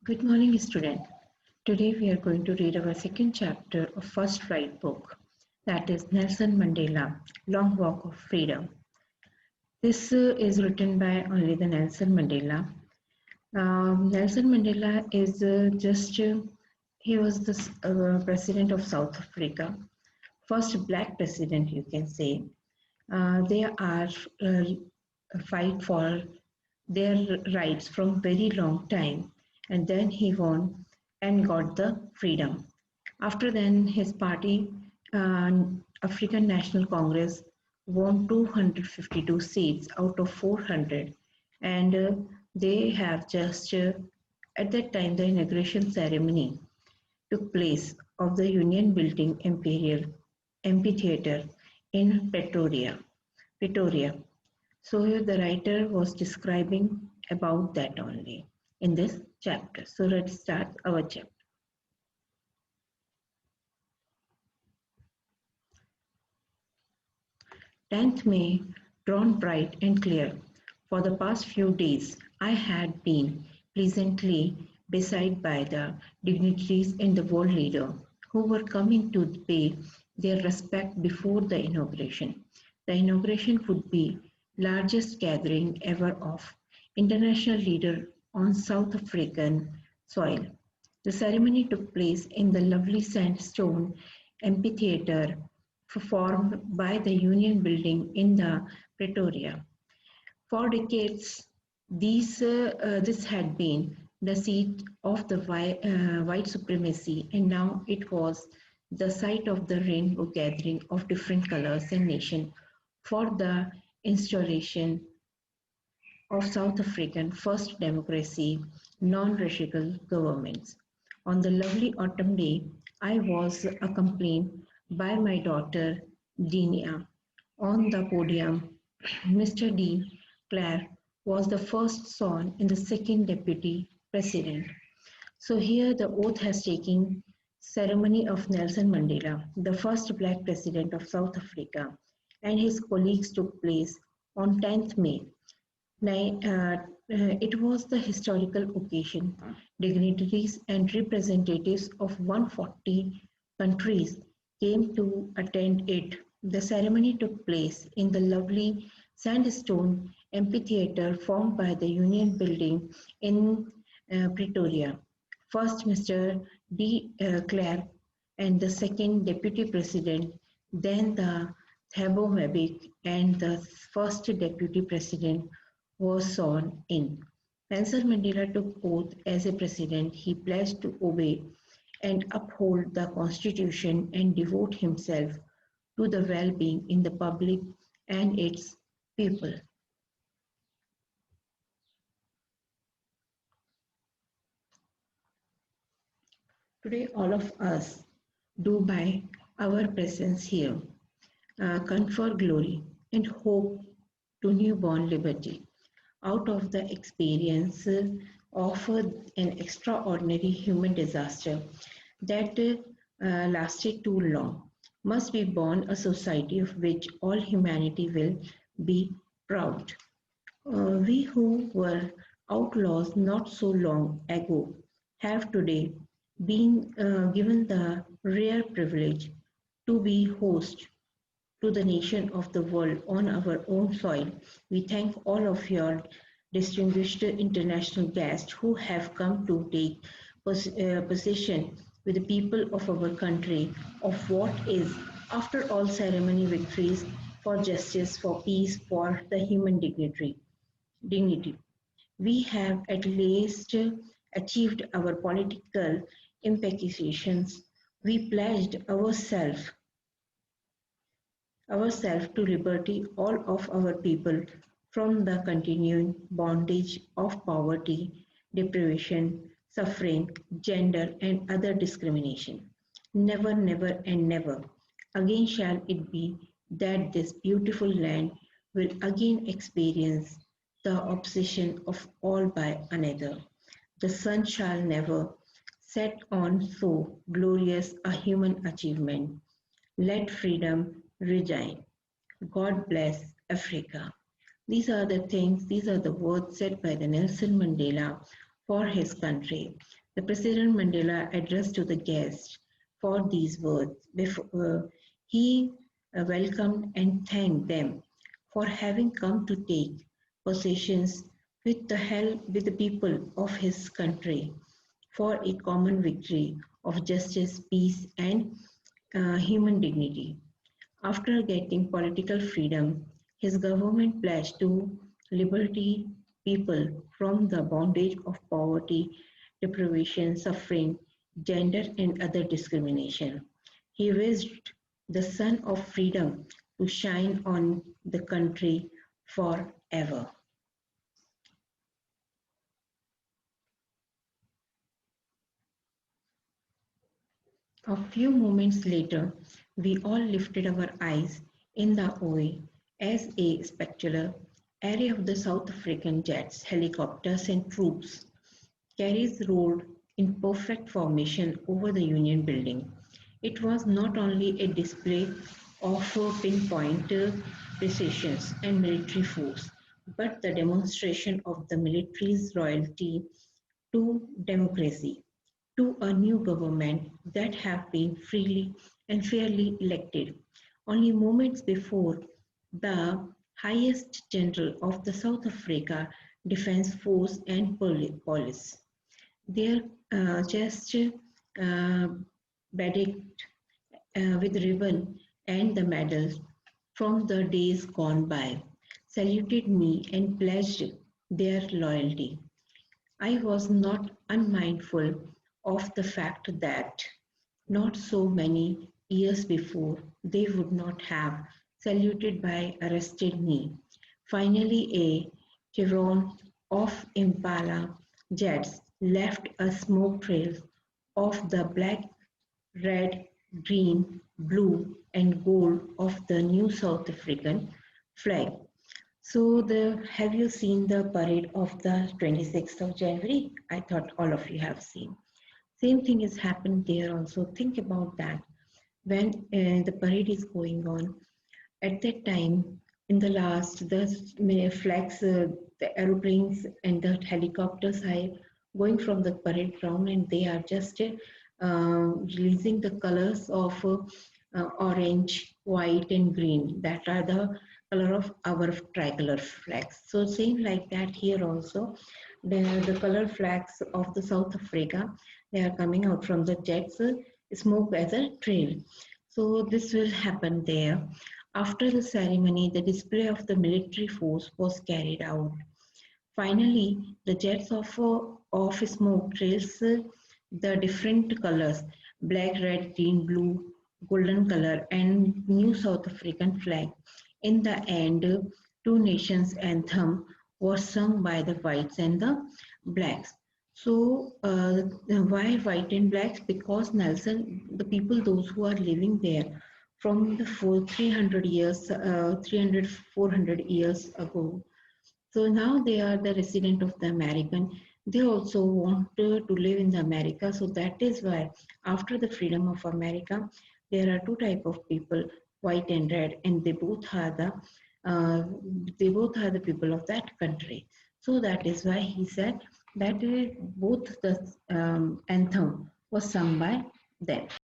Good morning, student. Today we are going to read our second chapter of First Right book, that is Nelson Mandela, Long Walk of Freedom. This is written by only the Nelson Mandela. Nelson Mandela is he was the president of South Africa, first black president, you can say. They are fight for their rights from very long time, and then he won and got the freedom. After then, his party, uh, African National Congress, won 252 seats out of 400, and they have just at that time the inauguration ceremony took place of the Union Building Imperial Amphitheatre in Pretoria. So here the writer was describing about that only in this chapter. So let's start our chapter. 10th May dawned bright and clear. For the past few days I had been pleasantly beset by the dignitaries and the world leader who were coming to pay their respect before the inauguration. The inauguration would be largest gathering ever of international leader on South African soil. The ceremony took place in the lovely sandstone amphitheatre formed by the Union Building in the Pretoria. For decades, this had been the seat of the white supremacy, and now it was the site of the rainbow gathering of different colors and nations for the installation of South African first democracy, non-racial governments. On the lovely autumn day, I was accompanied by my daughter Dinia. On the podium, Mr. D. Clare was the first son and the second deputy president. So here the oath has taken ceremony of Nelson Mandela, the first black president of South Africa, and his colleagues took place on 10th May. It was the historical occasion. Dignitaries and representatives of 140 countries came to attend it. The ceremony took place in the lovely sandstone amphitheatre formed by the Union Building in Pretoria. First, Mr. D. Clark and the second Deputy President, then the Thabo Mbeki and the first Deputy President was sworn in. Nelson Mandela took oath as a president. He pledged to obey and uphold the constitution and devote himself to the well-being in the public and its people. Today, all of us do by our presence here confer glory and hope to newborn liberty out of the experience of an extraordinary human disaster that lasted too long. Must be born a society of which all humanity will be proud. We who were outlaws not so long ago have today been given the rare privilege to be host to the nation of the world on our own soil. We thank all of your distinguished international guests who have come to take possession with the people of our country of what is, after all, ceremony victories for justice, for peace, for the human dignity. We have at least achieved our political implications. We pledged ourselves to liberty all of our people from the continuing bondage of poverty, deprivation, suffering, gender, and other discrimination. Never, never, and never again shall it be that this beautiful land will again experience the opposition of all by another. The sun shall never set on so glorious a human achievement. Let freedom reign. God bless Africa. These are the words said by the Nelson Mandela for his country. The President Mandela addressed to the guests for these words. Before, he welcomed and thanked them for having come to take possessions with the help with the people of his country for a common victory of justice, peace, and human dignity. After getting political freedom, his government pledged to liberate people from the bondage of poverty, deprivation, suffering, gender, and other discrimination. He wished the sun of freedom to shine on the country forever. A few moments later, we all lifted our eyes in the awe as a spectacular array of the South African jets, helicopters, and troops carriers rolled in perfect formation over the Union building. It was not only a display of pinpoint precision and military force, but the demonstration of the military's loyalty to democracy, to a new government that have been freely and fairly elected. Only moments before, the highest general of the South Africa Defence Force and Police, their chest bedecked with ribbon and the medals from the days gone by, saluted me and pledged their loyalty. I was not unmindful of the fact that not so many years before they would not have saluted by arrested me. Finally, a chevron of Impala jets left a smoke trail of the black, red, green, blue, and gold of the new South African flag. So the have you seen the parade of the 26th of January? I thought all of you have seen. Same thing has happened there also. Think about that. When the parade is going on, at that time, in the last, the flags, the aeroplanes and the helicopters are going from the parade ground and they are just releasing the colors of orange, white and green. That are the color of our tricolor flags. So same like that here also, the color flags of the South Africa, they are coming out from the jets, smoke as a trail. So this will happen there. After the ceremony, the display of the military force was carried out. Finally, the jets of smoke trails the different colors black, red, green, blue, golden color, and new South African flag. In the end, two nations anthem was sung by the whites and the blacks. So, why white and blacks? Because Nelson, the people, those who are living there from the 300 years, 300, 400 years ago, so now they are the resident of the American. They also want to live in the America. So that is why after the freedom of America, there are two type of people, white and red, and uh, they both are the people of that country. So that is why he said that both the anthem was sung by them.